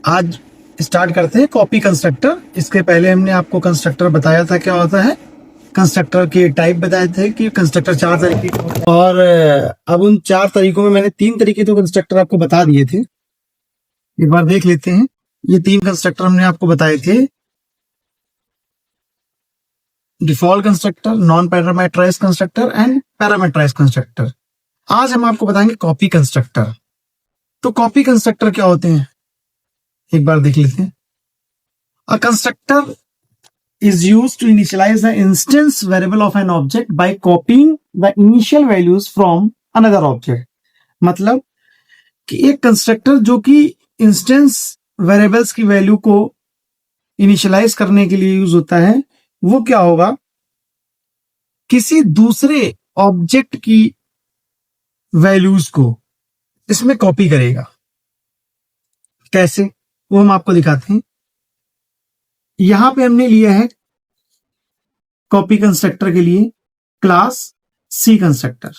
आज स्टार्ट करते हैं कॉपी कंस्ट्रक्टर। इसके पहले हमने आपको कंस्ट्रक्टर बताया था क्या होता है, कंस्ट्रक्टर के टाइप बताए थे कि कंस्ट्रक्टर 4 तरीके के होते हैं। और अब उन 4 तरीकों में मैंने 3 तरीके तो कंस्ट्रक्टर आपको बता दिए थे। एक बार देख लेते हैं। ये 3 कंस्ट्रक्टर हमने आपको बताए थे, default constructor, non parameterized constructor and parameterized constructor. आज हम आपको बताएंगे कॉपी कंस्ट्रक्टर। तो कॉपी कंस्ट्रक्टर क्या होते हैं, एक बार देख लेते हैं। A constructor is used to initialize the instance variable of an object by copying the initial values from another object। मतलब कि एक कंस्ट्रक्टर जो कि इंस्टेंस वेरिएबल्स की वैल्यू को इनिशियलाइज करने के लिए यूज होता है, वो क्या होगा, किसी दूसरे ऑब्जेक्ट की वैल्यूज को इसमें कॉपी करेगा। कैसे, वो हम आपको दिखाते हैं। यहां पे हमने लिया है कॉपी कंस्ट्रक्टर के लिए क्लास सी कंस्ट्रक्टर।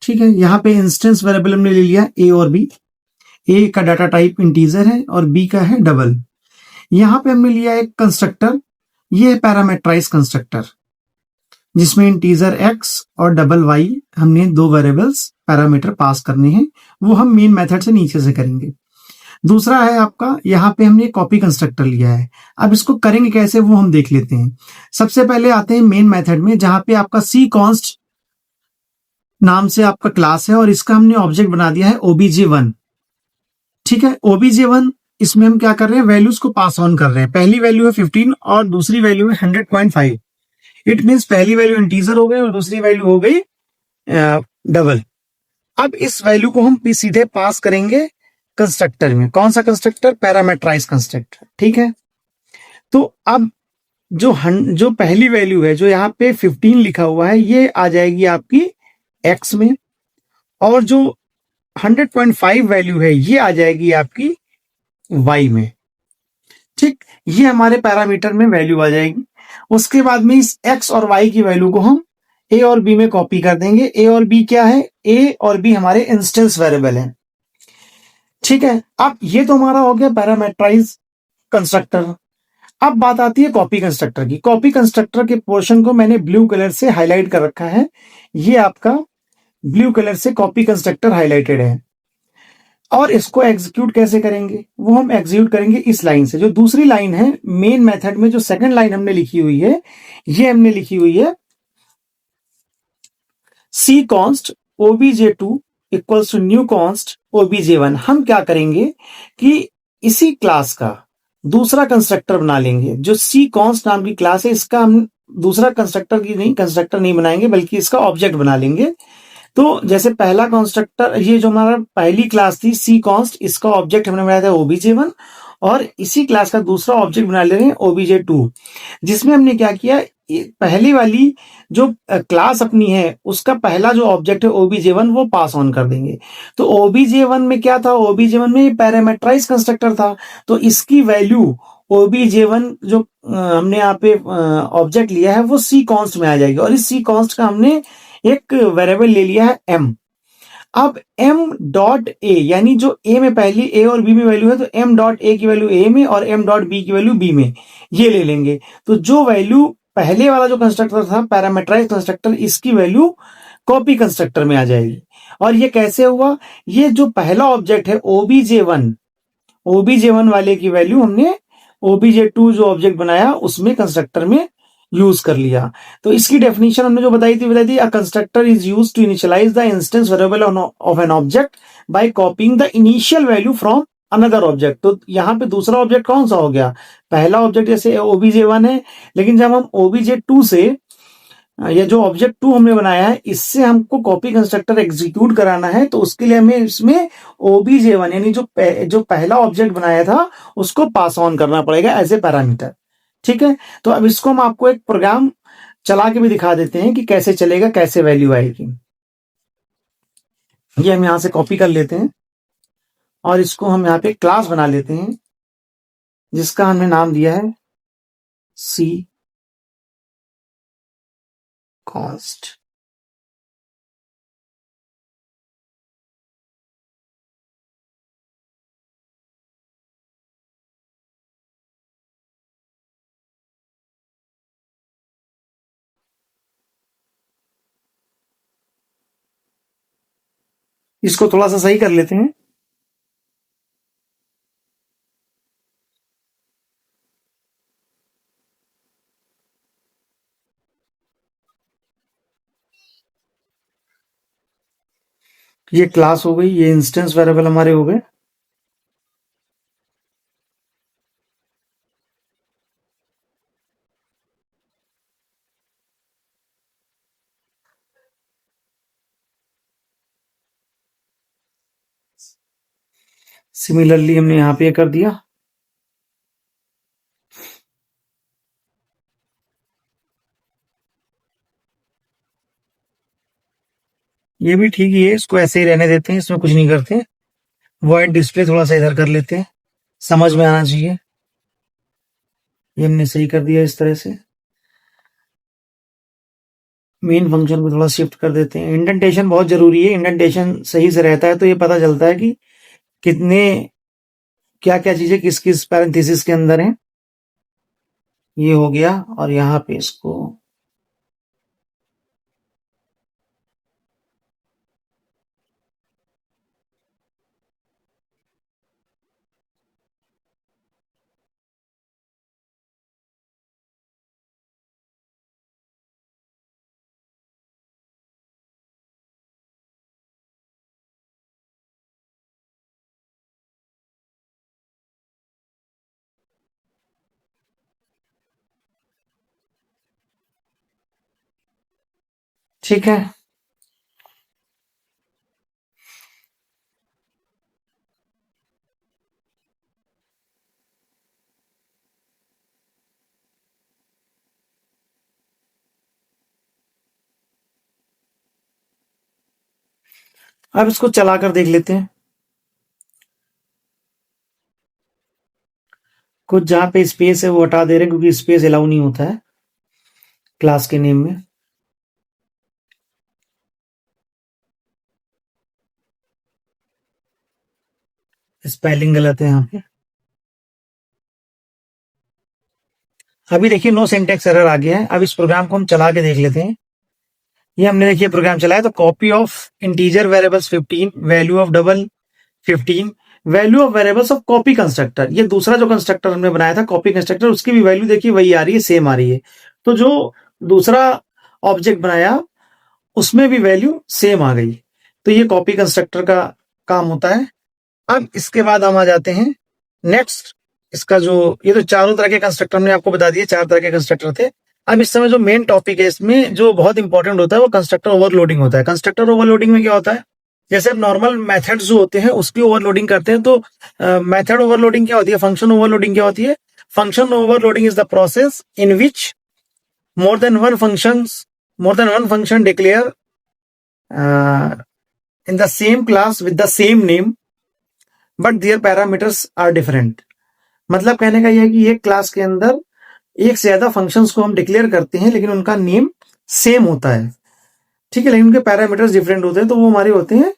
ठीक है, यहां पे इंस्टेंस वेरिएबल हमने ले लिया ए और बी। ए का डाटा टाइप इंटीजर है और बी का है डबल। यहां पे हमने लिया एक कंस्ट्रक्टर, ये है पैरामीटराइज कंस्ट्रक्टर, जिसमें इंटीजर एक्स और डबल वाई हमने 2 वेरिएबल्स पैरामीटर पास करने हैं। वो हम मेन मेथड से नीचे से करेंगे। दूसरा है आपका, यहाँ पे हमने कॉपी कंस्ट्रक्टर लिया है। अब इसको करेंगे कैसे वो हम देख लेते हैं। सबसे पहले आते हैं मेन मेथड में, जहां पे आपका सी कॉन्स्ट नाम से आपका क्लास है और इसका हमने ऑब्जेक्ट बना दिया है obj1। ठीक है, obj1 इसमें हम क्या कर रहे हैं, वैल्यूज को पास ऑन कर रहे हैं। पहली वैल्यू है 15 और दूसरी वैल्यू है 100.5। इट मींस पहली वैल्यू इंटीजर हो गई और दूसरी वैल्यू हो गई डबल। अब इस वैल्यू को हम सीधे पास करेंगे कंस्ट्रक्टर में। कौन सा कंस्ट्रक्टर, पैरामीटराइज कंस्ट्रक्टर। ठीक है, तो अब जो पहली वैल्यू है, जो यहाँ पे 15 लिखा हुआ है, ये आ जाएगी आपकी एक्स में, और जो 100.5 वैल्यू है ये आ जाएगी आपकी वाई में। ठीक, ये हमारे पैरामीटर में वैल्यू आ जाएगी। उसके बाद में इस एक्स और वाई की वैल्यू को हम ए और बी में कॉपी कर देंगे। ए और बी क्या है, ए और बी हमारे इंस्टेंस वेरिएबल हैं। ठीक है, अब ये तो हमारा हो गया पैरामीटराइज कंस्ट्रक्टर। अब बात आती है कॉपी कंस्ट्रक्टर की। कॉपी कंस्ट्रक्टर के पोर्शन को मैंने ब्लू कलर से हाईलाइट कर रखा है। ये आपका ब्लू कलर से कॉपी कंस्ट्रक्टर हाईलाइटेड है। और इसको एग्जीक्यूट कैसे करेंगे, वो हम एग्जीक्यूट करेंगे इस लाइन से। जो दूसरी लाइन है मेन मेथड में, जो सेकंड लाइन हमने लिखी हुई है, ये हमने लिखी हुई है C const obj2 equals to new const obj1। हम क्या करेंगे कि इसी क्लास का दूसरा कंस्ट्रक्टर बना लेंगे। जो सी कॉन्स्ट नाम की क्लास है, इसका हम दूसरा कंस्ट्रक्टर नहीं बनाएंगे, बल्कि इसका ऑब्जेक्ट बना लेंगे। तो जैसे पहला कंस्ट्रक्टर, ये जो हमारा पहली क्लास थी सी कॉन्स्ट, इसका ऑब्जेक्ट हमने बनाया था obj1, और इसी क्लास का दूसरा ऑब्जेक्ट बना ले रहे हैं obj2, जिसमें हमने क्या किया, पहली वाली जो क्लास अपनी है उसका पहला जो ऑब्जेक्ट है obj1 वो पास ऑन कर देंगे। तो obj1 में क्या था, obj1 में पैरामीटराइज कंस्ट्रक्टर था, तो इसकी वैल्यू obj1 जो हमने यहाँ पे ऑब्जेक्ट लिया है वो सी कॉन्स्ट में आ जाएगी। और इस सी कॉन्स्ट का हमने एक वेरिएबल ले लिया है m। अब m डॉट ए, यानी जो a में पहली a और b में वैल्यू है, तो m डॉट ए की वैल्यू a में और m डॉट b की वैल्यू b में, ये ले लेंगे। तो जो वैल्यू पहले वाला जो कंस्ट्रक्टर था पैरामीटराइज कंस्ट्रक्टर, इसकी वैल्यू कॉपी कंस्ट्रक्टर में आ जाएगी। और ये कैसे हुआ, ये जो पहला ऑब्जेक्ट है obj1 वाले की वैल्यू हमने obj2 जो ऑब्जेक्ट बनाया उसमें कंस्ट्रक्टर में यूज कर लिया। तो इसकी डेफिनेशन हमने जो बताई थी, a constructor is used to initialize the instance variable of an object by copying the initial value from another object. तो यहाँ पे दूसरा ऑब्जेक्ट कौन सा हो गया, पहला ऑब्जेक्ट जैसे obj1 है, लेकिन जब हम obj2 से, ये जो ऑब्जेक्ट 2 हमने बनाया है, इससे हमको कॉपी कंस्ट्रक्टर एग्जीक्यूट कराना है, तो उसके लिए हमें इसमें obj1 यानी जो पहला ऑब्जेक्ट बनाया था उसको पास ऑन करना पड़ेगा एज ए पैरामीटर। ठीक है, तो अब इसको हम आपको एक प्रोग्राम चला के भी दिखा देते हैं कि कैसे चलेगा, कैसे वैल्यू आएगी। ये हम यहां से कॉपी कर लेते हैं और इसको हम यहाँ पे क्लास बना लेते हैं, जिसका हमने नाम दिया है सी कॉन्स्ट। इसको थोड़ा सा सही कर लेते हैं। ये क्लास हो गई, ये इंस्टेंस वेरिएबल हमारे हो गए। सिमिलरली हमने यहाँ पे कर दिया। ये भी ठीक ही है, इसको ऐसे ही रहने देते हैं, इसमें कुछ नहीं करते। वॉइड डिस्प्ले थोड़ा सा इधर कर लेते हैं, समझ में आना चाहिए। ये हमने सही कर दिया इस तरह से। मेन फंक्शन को थोड़ा शिफ्ट कर देते हैं। इंडेंटेशन बहुत जरूरी है, इंडेंटेशन सही से रहता है तो ये पता चलता है कि कितने क्या क्या चीजें किस किस पैरेंथेसिस के अंदर हैं। ये हो गया, और यहाँ पे इसको ठीक है। अब इसको चलाकर देख लेते हैं। कुछ जहां पे स्पेस है वो हटा दे रहे हैं क्योंकि स्पेस अलाउ नहीं होता है क्लास के नेम में। स्पेलिंग गलत है यहाँ पे। अभी देखिए नो सिंटैक्स एरर आ गया है। अब इस प्रोग्राम को हम चला के देख लेते हैं। ये हमने देखिए प्रोग्राम चलाया तो copy of integer variables 15, value of double 15, value of variables of copy constructor. ये दूसरा जो कंस्ट्रक्टर हमने बनाया था कॉपी कंस्ट्रक्टर, उसकी भी वैल्यू देखिए वही आ रही है, सेम आ रही है। तो जो दूसरा ऑब्जेक्ट बनाया उसमें भी वैल्यू सेम आ गई। तो ये कॉपी कंस्ट्रक्टर का काम होता है। अब इसके बाद हम आ जाते हैं नेक्स्ट। इसका जो ये तो चारों तरह के कंस्ट्रक्टर हमने आपको बता दिए, 4 तरह के कंस्ट्रक्टर थे। अब इस समय जो मेन टॉपिक है इसमें जो बहुत इंपॉर्टेंट होता है वो कंस्ट्रक्टर ओवरलोडिंग होता है। कंस्ट्रक्टर ओवरलोडिंग में क्या होता है, जैसे नॉर्मल मेथड्स जो होते हैं उसकी ओवरलोडिंग करते हैं तो मेथड ओवरलोडिंग क्या होती है, फंक्शन ओवरलोडिंग क्या होती है। Function overloading is the process in which more than one functions more than one function declare in the same class with the same name but their parameters are different। मतलब कहने का यह है कि एक क्लास के अंदर एक से ज्यादा फंक्शंस को हम डिक्लेयर करते हैं लेकिन उनका नेम सेम होता है, ठीक है, लेकिन उनके पैरामीटर्स डिफरेंट होते हैं, तो वो हमारे होते हैं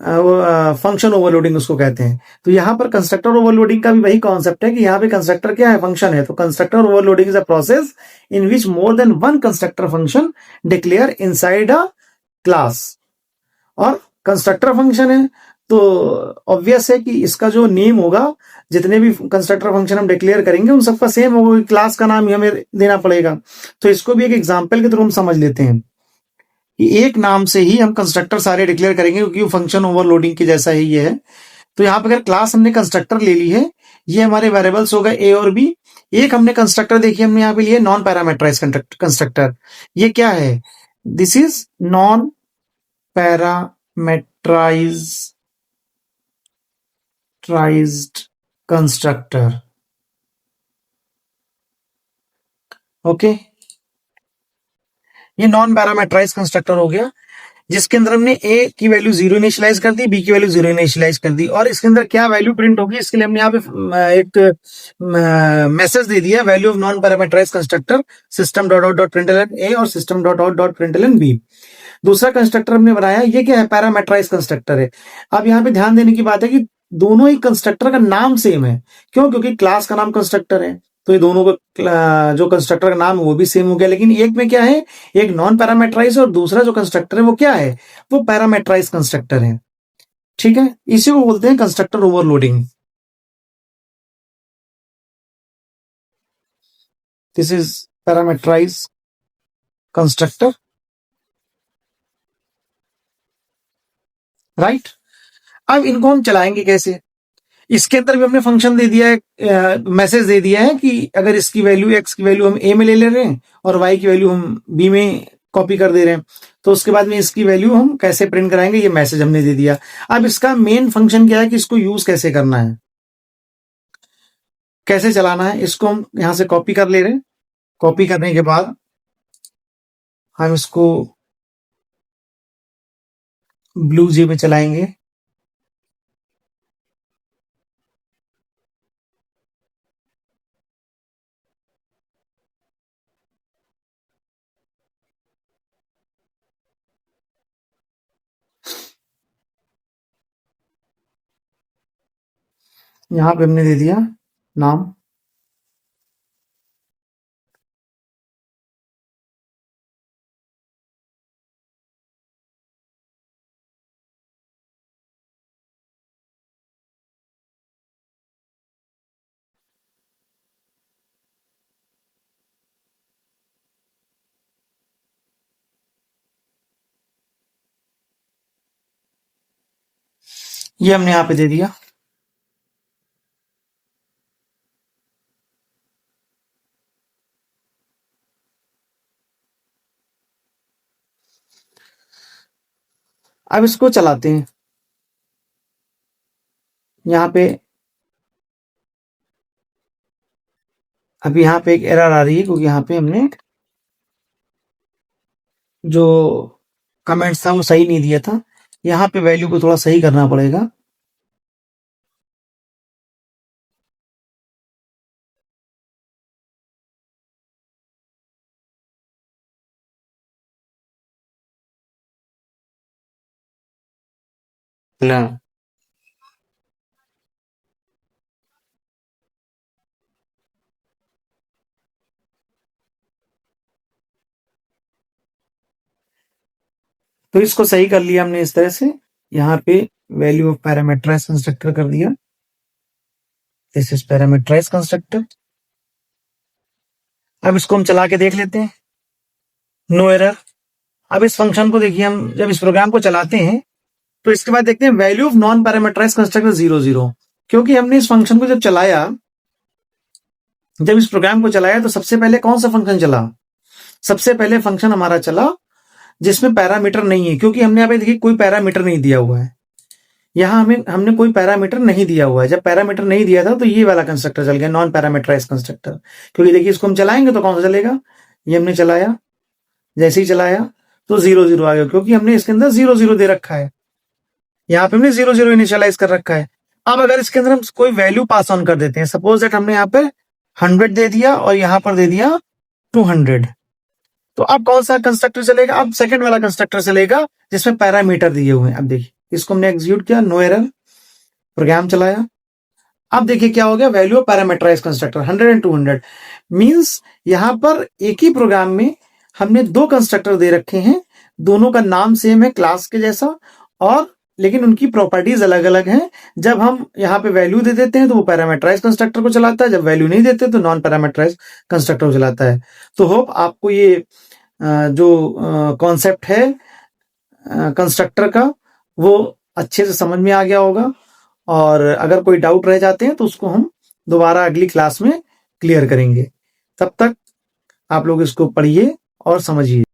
फंक्शन ओवरलोडिंग उसको कहते हैं। तो यहाँ पर कंस्ट्रक्टर ओवरलोडिंग का भी वही कॉन्सेप्ट है कि यहाँ पे कंस्ट्रक्टर क्या है, फंक्शन है। तो constructor overloading is a process in which more than one constructor function declare inside a class. और कंस्ट्रक्टर फंक्शन है तो ऑब्वियस है कि इसका जो नेम होगा, जितने भी कंस्ट्रक्टर फंक्शन हम डिक्लेयर करेंगे उन सबका सेम होगा, क्लास का नाम ही हमें देना पड़ेगा। तो इसको भी एक एग्जाम्पल के थ्रू हम समझ लेते हैं कि एक नाम से ही हम कंस्ट्रक्टर सारे डिक्लेयर करेंगे क्योंकि फंक्शन ओवरलोडिंग के जैसा ही ये है। तो यहाँ पे अगर क्लास हमने कंस्ट्रक्टर ले ली है, ये हमारे वेरिएबल्स हो गए ए और बी। एक हमने कंस्ट्रक्टर देखिए हमने यहाँ पे लिए नॉन पैरामेट्राइज कंस्ट्रक्टर। ये क्या है, this is non parameterised constructor. Okay, ये नॉन पैरामेट्राइज कंस्ट्रक्टर हो गया जिसके अंदर हमने ए की वैल्यू 0 इनिशियलाइज कर दी, बी की वैल्यू 0 इनिशियलाइज कर दी, और इसके अंदर क्या वैल्यू प्रिंट होगी इसके लिए हमने यहाँ पे एक मैसेज दे दिया, value of non parametrise constructor system dot out dot println A और system dot out dot println B. दूसरा कंस्ट्रक्टर हमने बनाया, ये क्या है, पैरामेट्राइज कंस्ट्रक्टर है। अब यहाँ पे ध्यान देने की बात है कि दोनों ही कंस्ट्रक्टर का नाम सेम है। क्यों, क्योंकि क्लास का नाम कंस्ट्रक्टर है, तो ये दोनों का जो कंस्ट्रक्टर का नाम है वो भी सेम हो गया, लेकिन एक में क्या है, एक नॉन पैरामेट्राइज और दूसरा जो कंस्ट्रक्टर है वो क्या है, वो पैरामेट्राइज कंस्ट्रक्टर है। ठीक है, इसी को बोलते हैं constructor overloading. This is parametrise constructor, right. अब इनको हम चलाएंगे कैसे, इसके अंदर भी हमने फंक्शन दे दिया है, मैसेज दे दिया है कि अगर इसकी वैल्यू एक्स की वैल्यू हम ए में ले रहे हैं और वाई की वैल्यू हम बी में कॉपी कर दे रहे हैं, तो उसके बाद में इसकी वैल्यू हम कैसे प्रिंट कराएंगे, ये मैसेज हमने दे दिया। अब इसका मेन फंक्शन क्या है कि इसको यूज कैसे करना है, कैसे चलाना है, इसको हम यहां से कॉपी कर ले रहे हैं। कॉपी करने के बाद हम इसको ब्लू जी में चलाएंगे। यहां पे हमने दे दिया नाम, ये हमने यहां पे दे दिया। अब इसको चलाते हैं। यहाँ पे अभी यहाँ पे एक एरर आ रही है क्योंकि यहाँ पे हमने जो कमेंट्स था वो सही नहीं दिया था। यहाँ पे वैल्यू को थोड़ा सही करना पड़ेगा। ना, तो इसको सही कर लिया हमने इस तरह से। यहाँ पे वैल्यू ऑफ पैरामीटराइज कंस्ट्रक्टर कर दिया। This is parameterize constructor. अब इसको हम चला के देख लेते हैं। No error. अब इस फंक्शन को देखिए, हम जब इस प्रोग्राम को चलाते हैं तो इसके बाद देखते हैं value of non parameterize constructor 0 0, क्योंकि हमने इस फंक्शन को जब चलाया, जब इस प्रोग्राम को चलाया तो सबसे पहले कौन सा फंक्शन चला, सबसे पहले फंक्शन हमारा चला जिसमें पैरामीटर नहीं है, क्योंकि हमने यहाँ पे देखिए कोई पैरामीटर नहीं दिया हुआ है। यहाँ हमने कोई पैरामीटर नहीं दिया हुआ है। जब पैरामीटर नहीं दिया था तो ये वाला कंस्ट्रक्टर चल गया, नॉन पैरामीटराइज कंस्ट्रक्टर। क्योंकि देखिए इसको हम चलाएंगे तो कौन सा चलेगा, ये हमने चलाया, जैसे ही चलाया तो 0 0 आ गया, क्योंकि हमने इसके अंदर 0 0 दे रखा है। यहाँ पे हमने 0 0 इनिशियलाइज कर रखा है। अब अगर इसके अंदर हम कोई वैल्यू पास ऑन कर देते हैं, सपोज दैट हमने यहाँ पे 100 दे दिया और यहाँ पर दे दिया 200, तो अब कौन सा कंस्ट्रक्टर चलेगा, अब सेकंड वाला कंस्ट्रक्टर चलेगा जिसमें पैरामीटर दिए हुए हैं। अब देखिए इसको हमने एग्जीक्यूट किया, नो एरर, प्रोग्राम चलाया। अब देखिए क्या हो गया, value of parameterize constructor 100 and 200 means यहां पर एक ही प्रोग्राम में हमने दो कंस्ट्रक्टर दे रखे हैं, दोनों का नाम सेम है क्लास के जैसा, और लेकिन उनकी प्रॉपर्टीज अलग अलग हैं। जब हम यहाँ पे वैल्यू दे देते हैं तो वो पैरामीटराइज कंस्ट्रक्टर को चलाता है, जब वैल्यू नहीं देते तो नॉन पैरामीटराइज कंस्ट्रक्टर को चलाता है। तो होप आपको ये जो कॉन्सेप्ट है कंस्ट्रक्टर का वो अच्छे से समझ में आ गया होगा। और अगर कोई डाउट रह जाते हैं तो उसको हम दोबारा अगली क्लास में क्लियर करेंगे। तब तक आप लोग इसको पढ़िए और समझिए।